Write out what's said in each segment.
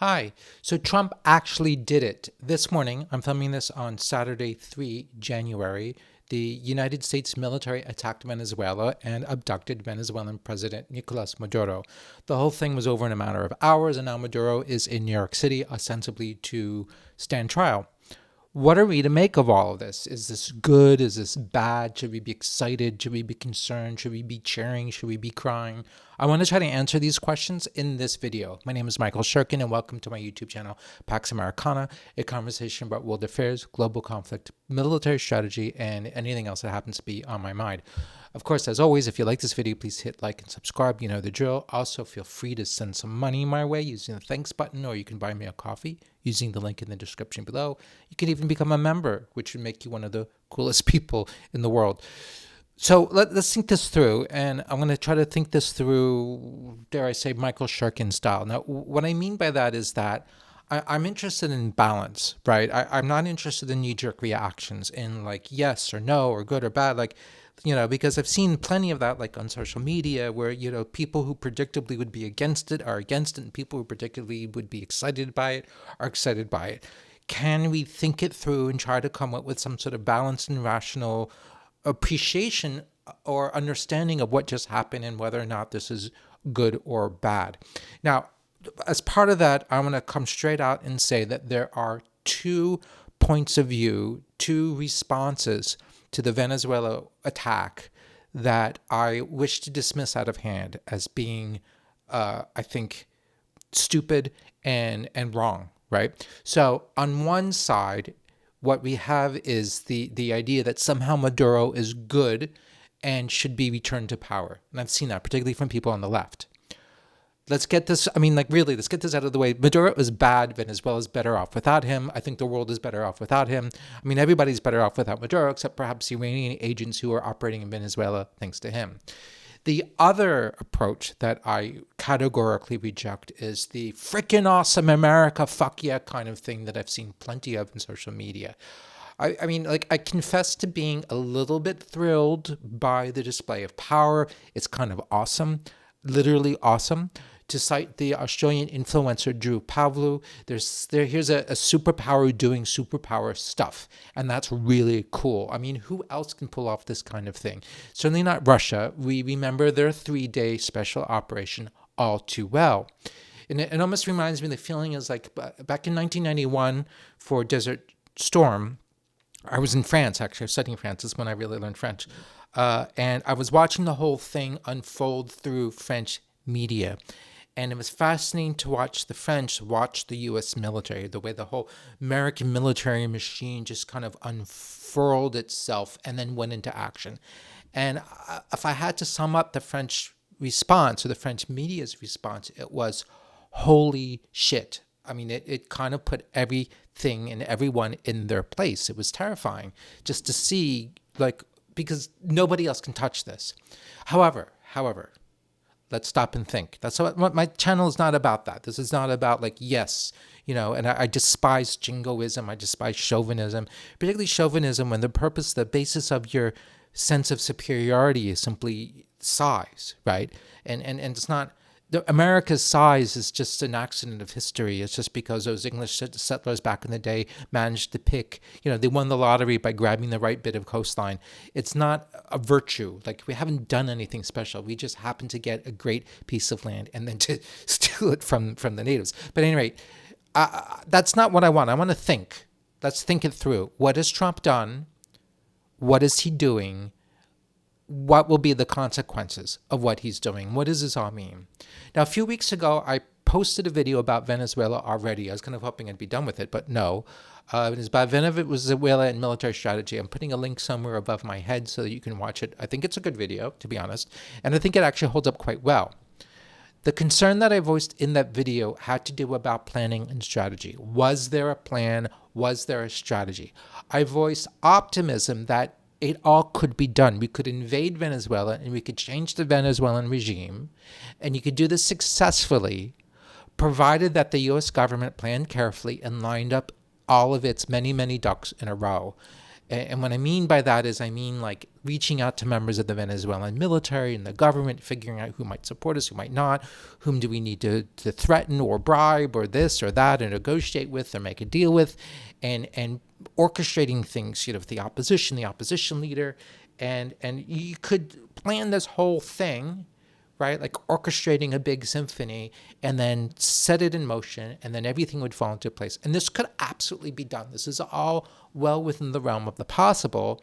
Hi. So Trump actually did it. This morning, I'm filming this on Saturday, 3 January. The United States military attacked Venezuela and abducted Venezuelan President Nicolas Maduro. The whole thing was over in a matter of hours, and now Maduro is in New York City, ostensibly to stand trial. What are we to make of all of this? Is this good? Is this bad? Should we be excited? Should we be concerned? Should we be cheering? Should we be crying? I want to try to answer these questions in this video. My name is Michael Shirkin, and welcome to my YouTube channel, Pax Americana, a conversation about world affairs, global conflict, military strategy, and anything else that happens to be on my mind. Of course, as always, if you like this video, please hit like and subscribe. You know the drill. Also, feel free to send some money my way using the thanks button, or you can buy me a coffee using the link in the description below. You can even become a member, which would make you one of the coolest people in the world. So let's think this through, and I'm going to try to think this through, dare I say, Michael Shirkin style. Now, what I mean by that is that I'm interested in balance, right? I'm not interested in knee-jerk reactions in like yes or no or good or bad, like, because I've seen plenty of that, like on social media, where, people who predictably would be against it are against it, and people who predictably would be excited by it are excited by it. Can we think it through and try to come up with some sort of balanced and rational appreciation or understanding of what just happened and whether or not this is good or bad? Now, as part of that, I want to come straight out and say that there are two points of view, two responses to the Venezuela attack that I wish to dismiss out of hand as being, I think, stupid and wrong, right? So on one side, what we have is the idea that somehow Maduro is good and should be returned to power. And I've seen that, particularly from people on the left. Let's get this, let's get this out of the way. Maduro is bad. Venezuela is better off without him. I think the world is better off without him. Everybody's better off without Maduro, except perhaps Iranian agents who are operating in Venezuela thanks to him. The other approach that I categorically reject is the freaking awesome America, fuck yeah kind of thing that I've seen plenty of in social media. I confess to being a little bit thrilled by the display of power. It's kind of awesome, literally awesome. To cite the Australian influencer Drew Pavlou, here's a superpower doing superpower stuff, and that's really cool. Who else can pull off this kind of thing? Certainly not Russia. We remember their 3-day special operation all too well. And it almost reminds me, the feeling is like back in 1991 for Desert Storm, I was in France, actually. I was studying France. This is when I really learned French. And I was watching the whole thing unfold through French media. And it was fascinating to watch the French watch the U.S. military, the way the whole American military machine just kind of unfurled itself and then went into action. And if I had to sum up the French response, or the French media's response, it was, holy shit. It kind of put everything and everyone in their place. It was terrifying just to see, because nobody else can touch this. However, let's stop and think. That's what my channel is not about. That this is not about yes, and I despise jingoism. I despise chauvinism, particularly chauvinism when the basis of your sense of superiority is simply size, right? And it's not. America's size is just an accident of history. It's just because those English settlers back in the day managed to pick, they won the lottery by grabbing the right bit of coastline. It's not a virtue. We haven't done anything special. We just happen to get a great piece of land and then to steal it from the natives. But at any rate, that's not what I want. I want to think. Let's think it through. What has Trump done? What is he doing? What will be the consequences of what he's doing? What does this all mean? Now, a few weeks ago, I posted a video about Venezuela already. I was kind of hoping I'd be done with it, but no. It is about Venezuela and military strategy. I'm putting a link somewhere above my head so that you can watch it. I think it's a good video, to be honest, and I think it actually holds up quite well. The concern that I voiced in that video had to do about planning and strategy. Was there a plan? Was there a strategy? I voiced optimism that it all could be done. We could invade Venezuela and we could change the Venezuelan regime, and you could do this successfully, provided that the U.S. government planned carefully and lined up all of its many, many ducks in a row. And what I mean by that is I mean like reaching out to members of the Venezuelan military and the government, figuring out who might support us, who might not, whom do we need to threaten or bribe or this or that and negotiate with or make a deal with, and orchestrating things, with the opposition leader. And you could plan this whole thing, right? Like orchestrating a big symphony and then set it in motion, and then everything would fall into place. And this could absolutely be done. This is all well within the realm of the possible.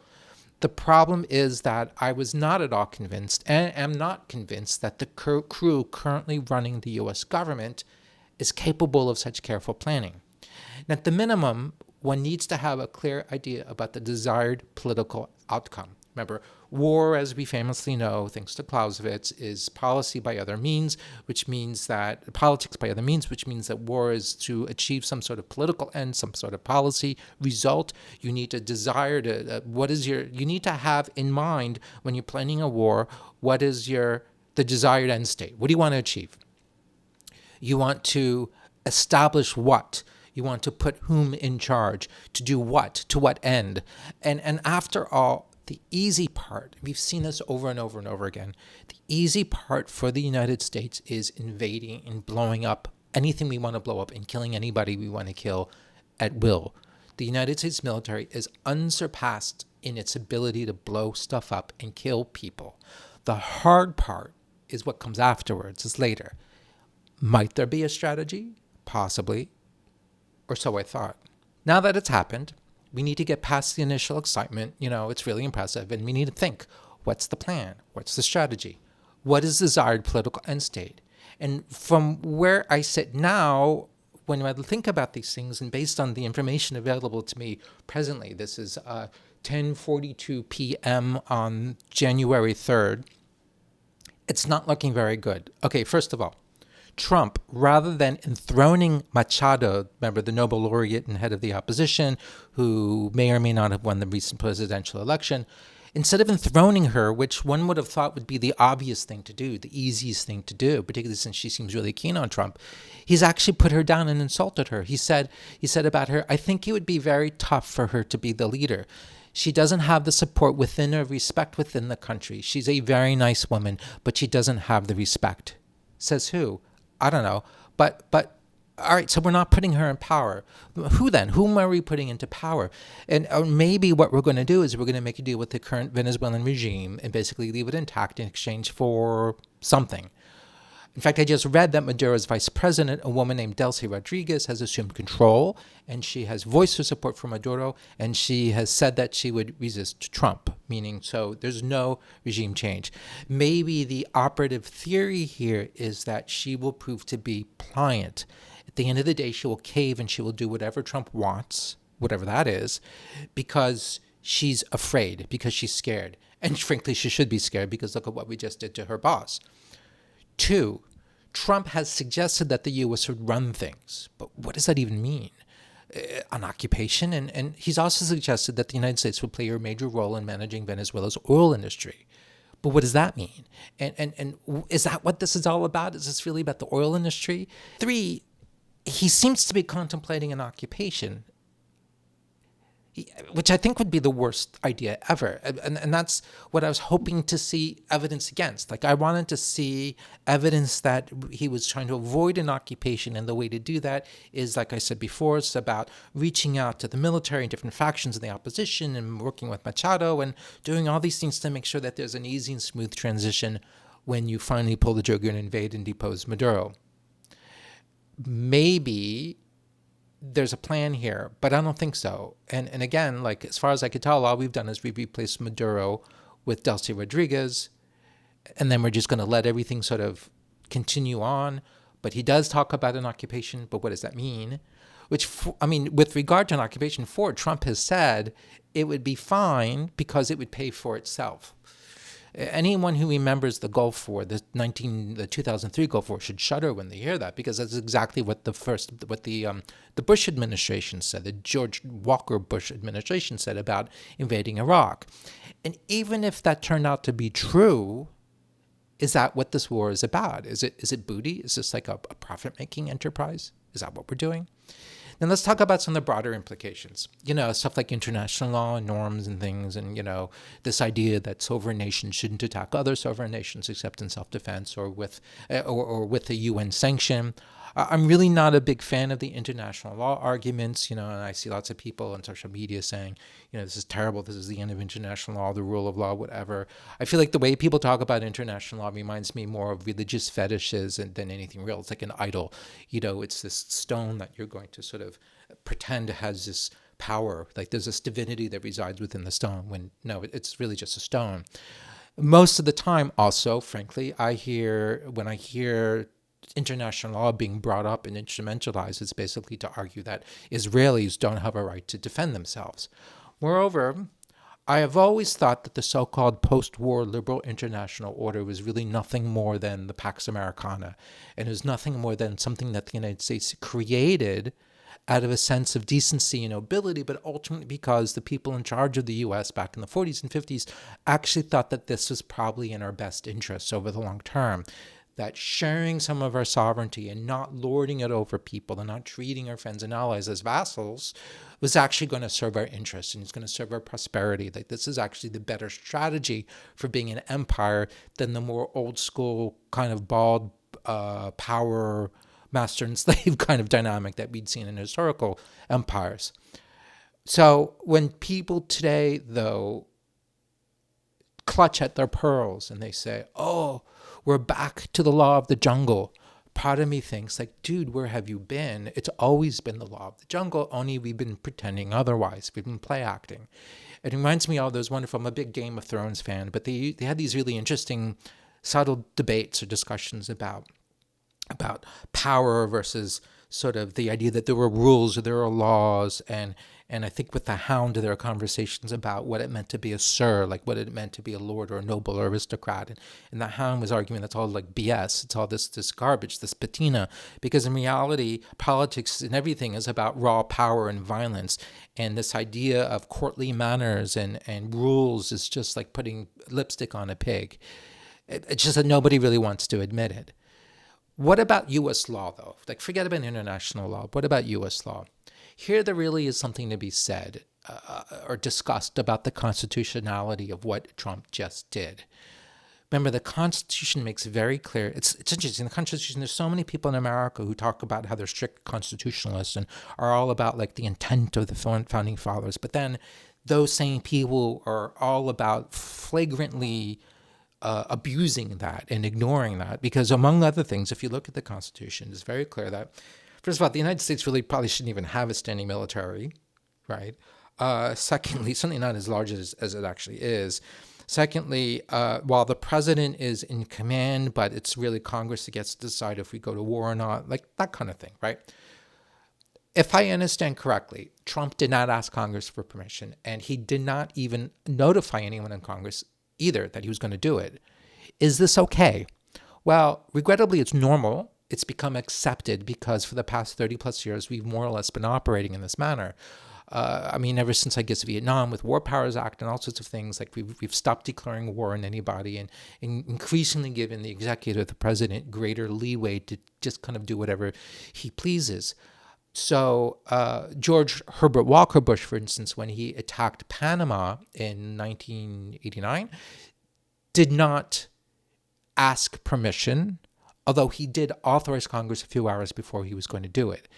The problem is that I was not at all convinced, and am not convinced, that the crew currently running the U.S. government is capable of such careful planning. And at the minimum, one needs to have a clear idea about the desired political outcome. Remember, war, as we famously know, thanks to Clausewitz, is policy by other means, which means that politics by other means, which means that war is to achieve some sort of political end, some sort of policy result. You need to desire to, you need to have in mind when you're planning a war, what is the desired end state? What do you want to achieve? You want to establish what? You want to put whom in charge, to do what, to what end? And after all, the easy part, we've seen this over and over and over again, the easy part for the United States is invading and blowing up anything we want to blow up and killing anybody we want to kill at will. The United States military is unsurpassed in its ability to blow stuff up and kill people. The hard part is what comes afterwards, is later. Might there be a strategy? Possibly. Or so I thought. Now that it's happened, we need to get past the initial excitement. It's really impressive. And we need to think, what's the plan? What's the strategy? What is the desired political end state? And from where I sit now, when I think about these things, and based on the information available to me presently, this is 10:42 p.m. on January 3rd, it's not looking very good. Okay, first of all, Trump, rather than enthroning Machado, remember the Nobel laureate and head of the opposition, who may or may not have won the recent presidential election, instead of enthroning her, which one would have thought would be the obvious thing to do, the easiest thing to do, particularly since she seems really keen on Trump, he's actually put her down and insulted her. He said about her, I think it would be very tough for her to be the leader. She doesn't have the support within or respect within the country. She's a very nice woman, but she doesn't have the respect. Says who? I don't know, but all right, so we're not putting her in power. Who then? Whom are we putting into power? And or maybe what we're going to do is we're going to make a deal with the current Venezuelan regime and basically leave it intact in exchange for something. In fact, I just read that Maduro's vice president, a woman named Delcy Rodriguez, has assumed control, and she has voiced her support for Maduro, and she has said that she would resist Trump, meaning so there's no regime change. Maybe the operative theory here is that she will prove to be pliant. At the end of the day, she will cave and she will do whatever Trump wants, whatever that is, because she's afraid, because she's scared. And frankly, she should be scared because look at what we just did to her boss. 2, Trump has suggested that the U.S. would run things. But what does that even mean? An occupation? And he's also suggested that the United States would play a major role in managing Venezuela's oil industry. But what does that mean? And is that what this is all about? Is this really about the oil industry? 3, he seems to be contemplating an occupation, which I think would be the worst idea ever. And that's what I was hoping to see evidence against. Like I wanted to see evidence that he was trying to avoid an occupation. And the way to do that is, like I said before, it's about reaching out to the military and different factions in the opposition and working with Machado and doing all these things to make sure that there's an easy and smooth transition when you finally pull the trigger and invade and depose Maduro. Maybe there's a plan here, but I don't think so. And again, like as far as I could tell, all we've done is we've replaced Maduro with Delcy Rodriguez, and then we're just going to let everything sort of continue on. But he does talk about an occupation, but what does that mean? With regard to an occupation, Trump has said it would be fine because it would pay for itself. Anyone who remembers the Gulf War, the 2003 Gulf War, should shudder when they hear that, because that's exactly what the Bush administration said, the George Walker Bush administration said about invading Iraq. And even if that turned out to be true, is that what this war is about? Is it booty? Is this like a profit-making enterprise? Is that what we're doing? And let's talk about some of the broader implications. Stuff like international law and norms and things, and, this idea that sovereign nations shouldn't attack other sovereign nations except in self-defense or with a UN sanction. I'm really not a big fan of the international law arguments, and I see lots of people on social media saying, this is terrible, this is the end of international law, the rule of law, whatever. I feel like the way people talk about international law reminds me more of religious fetishes than anything real. It's like an idol. It's this stone that you're going to sort of pretend has this power, like there's this divinity that resides within the stone, when no, it's really just a stone. Most of the time, also, frankly, when I hear international law being brought up and instrumentalized, it's basically to argue that Israelis don't have a right to defend themselves. Moreover, I have always thought that the so-called post-war liberal international order was really nothing more than the Pax Americana, and it was nothing more than something that the United States created out of a sense of decency and nobility, but ultimately because the people in charge of the U.S. back in the 40s and 50s actually thought that this was probably in our best interests over the long term, that sharing some of our sovereignty and not lording it over people and not treating our friends and allies as vassals was actually going to serve our interests, and it's going to serve our prosperity. Like, this is actually the better strategy for being an empire than the more old school kind of bald power master and slave kind of dynamic that we'd seen in historical empires. So when people today, though, clutch at their pearls and they say, oh, we're back to the law of the jungle, part of me thinks, like, dude, where have you been? It's always been the law of the jungle, only we've been pretending otherwise. We've been play acting. It reminds me of all those wonderful, I'm a big Game of Thrones fan, but they had these really interesting, subtle debates or discussions about power versus sort of the idea that there were rules or there were laws, and I think with the Hound there are conversations about what it meant to be a sir, like what it meant to be a lord or a noble or aristocrat, and the Hound was arguing that's all like BS, it's all this garbage, this patina, because in reality politics and everything is about raw power and violence, and this idea of courtly manners and rules is just like putting lipstick on a pig. It's just that nobody really wants to admit it. What about U.S. law, though? Like, forget about international law. What about U.S. law? Here, there really is something to be said or discussed about the constitutionality of what Trump just did. Remember, the Constitution makes very clear. It's interesting. The Constitution, there's so many people in America who talk about how they're strict constitutionalists and are all about, like, the intent of the founding fathers. But then those same people are all about flagrantly abusing that and ignoring that, because among other things, if you look at the Constitution, it's very clear that, first of all, the United States really probably shouldn't even have a standing military, right? Secondly, certainly not as large as it actually is. Secondly, while the president is in command, but it's really Congress that gets to decide if we go to war or not, like that kind of thing, right? If I understand correctly, Trump did not ask Congress for permission, and he did not even notify anyone in Congress either that he was going to do it. Is this okay? Well, regrettably, it's normal. It's become accepted because for the past 30 plus years, we've more or less been operating in this manner. Ever since, I guess, Vietnam with War Powers Act and all sorts of things, like we've stopped declaring war on anybody and increasingly given the executive, the president, greater leeway to just kind of do whatever he pleases. So George Herbert Walker Bush, for instance, when he attacked Panama in 1989, did not ask permission, although he did authorize Congress a few hours before he was going to do it.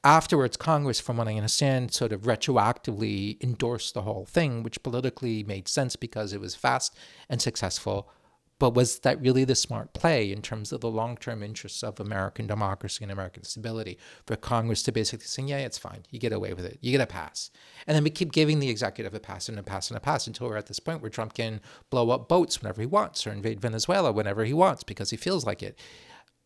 Afterwards, Congress, from what I understand, sort of retroactively endorsed the whole thing, which politically made sense because it was fast and successful. But was that really the smart play in terms of the long-term interests of American democracy and American stability for Congress to basically say, yeah, it's fine, you get away with it, you get a pass. And then we keep giving the executive a pass and a pass and a pass until we're at this point where Trump can blow up boats whenever he wants or invade Venezuela whenever he wants because he feels like it.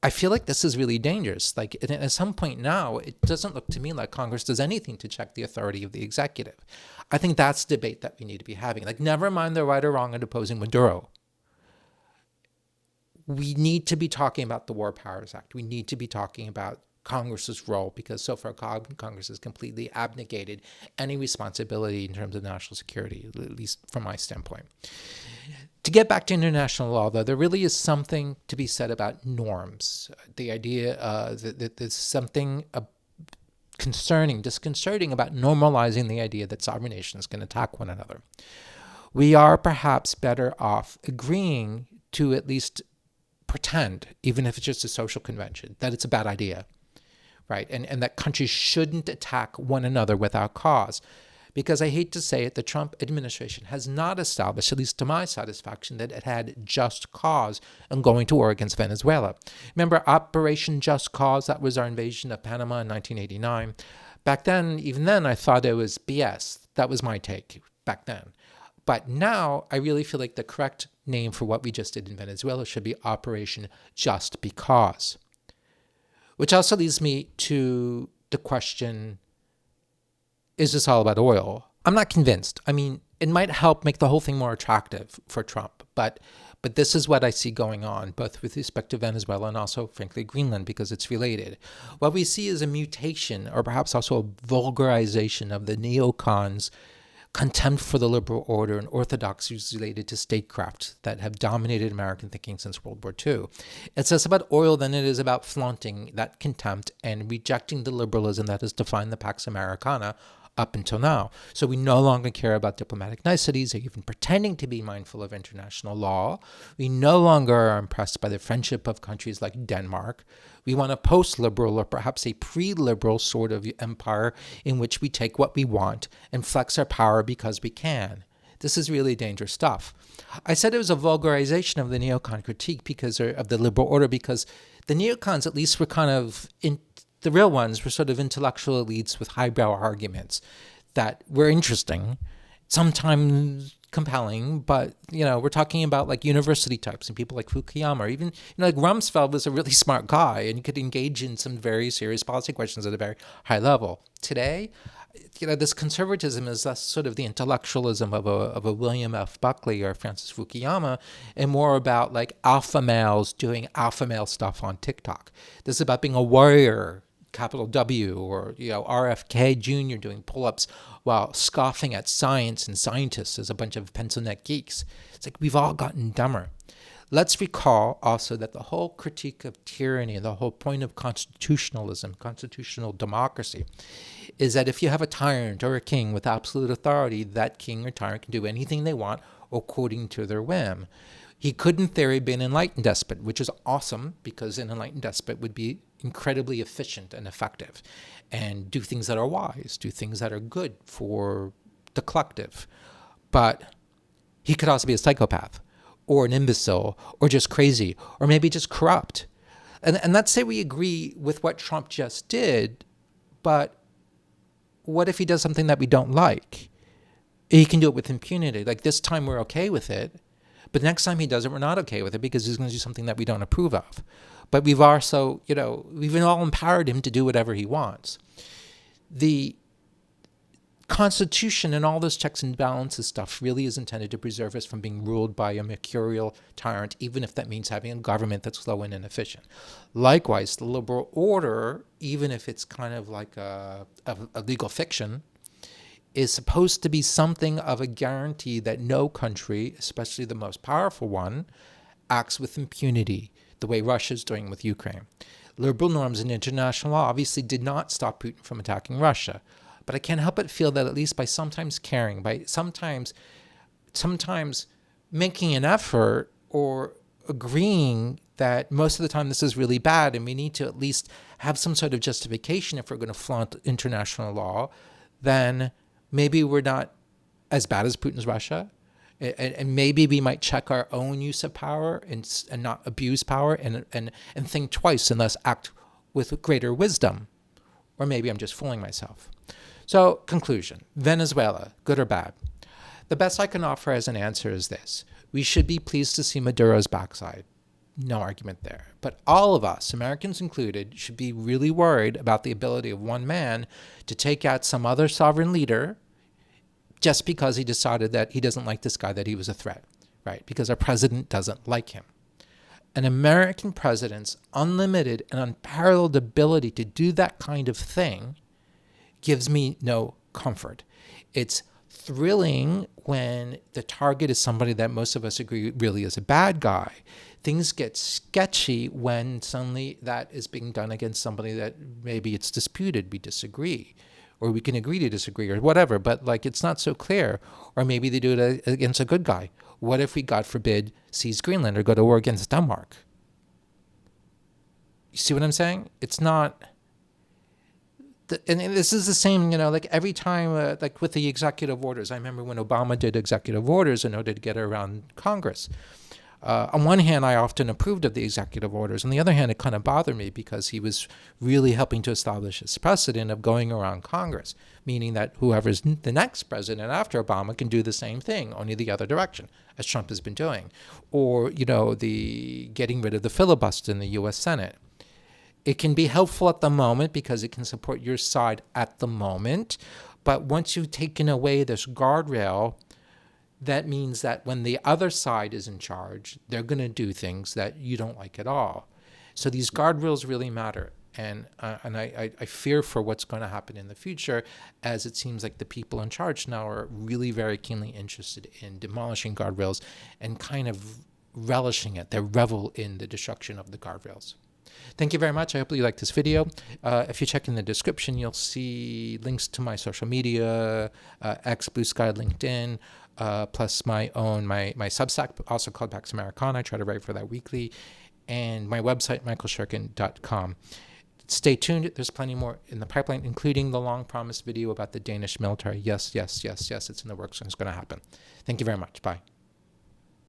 I feel like this is really dangerous. Like, at some point now, it doesn't look to me like Congress does anything to check the authority of the executive. I think that's the debate that we need to be having. Like, never mind the right or wrong in opposing Maduro. We need to be talking about the War Powers Act. We need to be talking about Congress's role, because so far Congress has completely abnegated any responsibility in terms of national security, at least from my standpoint. To get back to international law, though, there really is something to be said about norms. The idea that there's something disconcerting about normalizing the idea that sovereign nations can attack one another. We are perhaps better off agreeing to at least pretend, even if it's just a social convention, that it's a bad idea, right? And that countries shouldn't attack one another without cause. Because I hate to say it, the Trump administration has not established, at least to my satisfaction, that it had just cause in going to war against Venezuela. Remember Operation Just Cause? That was our invasion of Panama in 1989. Back then, even then, I thought it was BS. That was my take back then. But now I really feel like the correct name for what we just did in Venezuela should be Operation Just Because. Which also leads me to the question, is this all about oil? I'm not convinced. I mean, it might help make the whole thing more attractive for Trump, but this is what I see going on, both with respect to Venezuela and also, frankly, Greenland, because it's related. What we see is a mutation, or perhaps also a vulgarization of the neocons' contempt for the liberal order and orthodoxies related to statecraft that have dominated American thinking since World War II. It's less about oil than it is about flaunting that contempt and rejecting the liberalism that has defined the Pax Americana up until now. So we no longer care about diplomatic niceties or even pretending to be mindful of international law. We no longer are impressed by the friendship of countries like Denmark. We want a post-liberal or perhaps a pre-liberal sort of empire in which we take what we want and flex our power because we can. This is really dangerous stuff. I said it was a vulgarization of the neocon critique because of the liberal order, because the neocons at least were kind of the real ones were sort of intellectual elites with highbrow arguments that were interesting, sometimes compelling, but, we're talking about like university types and people like Fukuyama, or even, like Rumsfeld was a really smart guy and you could engage in some very serious policy questions at a very high level. Today, this conservatism is less sort of the intellectualism of a William F. Buckley or Francis Fukuyama, and more about like alpha males doing alpha male stuff on TikTok. This is about being a warrior, capital W, or RFK Jr. doing pull-ups while scoffing at science and scientists as a bunch of pencil neck geeks. It's like we've all gotten dumber. Let's recall also that the whole critique of tyranny and the whole point of constitutionalism, constitutional democracy, is that if you have a tyrant or a king with absolute authority, that king or tyrant can do anything they want according to their whim. He could, in theory, be an enlightened despot, which is awesome because an enlightened despot would be incredibly efficient and effective and do things that are wise, do things that are good for the collective. But he could also be a psychopath or an imbecile or just crazy or maybe just corrupt. And let's say we agree with what Trump just did, but what if he does something that we don't like? He can do it with impunity. Like this time we're okay with it, but next time he does it, we're not okay with it because he's going to do something that we don't approve of. But we've also, we've all empowered him to do whatever he wants. The Constitution and all those checks and balances stuff really is intended to preserve us from being ruled by a mercurial tyrant, even if that means having a government that's slow and inefficient. Likewise, the liberal order, even if it's kind of like a legal fiction, is supposed to be something of a guarantee that no country, especially the most powerful one, acts with impunity, the way Russia's doing with Ukraine. Liberal norms in international law obviously did not stop Putin from attacking Russia. But I can't help but feel that at least by sometimes caring, by sometimes making an effort or agreeing that most of the time this is really bad and we need to at least have some sort of justification if we're going to flaunt international law, then maybe we're not as bad as Putin's Russia. And maybe we might check our own use of power and not abuse power and think twice and thus act with greater wisdom. Or maybe I'm just fooling myself. So, conclusion. Venezuela, good or bad? The best I can offer as an answer is this. We should be pleased to see Maduro's backside. No argument there. But all of us, Americans included, should be really worried about the ability of one man to take out some other sovereign leader just because he decided that he doesn't like this guy, that he was a threat, right? Because our president doesn't like him. An American president's unlimited and unparalleled ability to do that kind of thing gives me no comfort. It's thrilling when the target is somebody that most of us agree really is a bad guy. Things get sketchy when suddenly that is being done against somebody that maybe it's disputed, we disagree, or we can agree to disagree or whatever, but like it's not so clear. Or maybe they do it against a good guy. What if we, God forbid, seize Greenland or go to war against Denmark? You see what I'm saying? It's not... And this is the same, like every time, like with the executive orders. I remember when Obama did executive orders in order to get around Congress. On one hand, I often approved of the executive orders. On the other hand, it kind of bothered me because he was really helping to establish this precedent of going around Congress, meaning that whoever's the next president after Obama can do the same thing, only the other direction, as Trump has been doing. Or, the getting rid of the filibuster in the U.S. Senate. It can be helpful at the moment because it can support your side at the moment. But once you've taken away this guardrail, that means that when the other side is in charge, they're going to do things that you don't like at all. So these guardrails really matter. And I fear for what's going to happen in the future, as it seems like the people in charge now are really very keenly interested in demolishing guardrails and kind of relishing it. They revel in the destruction of the guardrails. Thank you very much. I hope you liked this video. If you check in the description, you'll see links to my social media, X, Blue Sky, LinkedIn, plus my Substack, also called Pax Americana. I try to write for that weekly, and my website, michaelshirkin.com. Stay tuned. There's plenty more in the pipeline, including the long-promised video about the Danish military. Yes, it's in the works and it's going to happen. Thank you very much. Bye.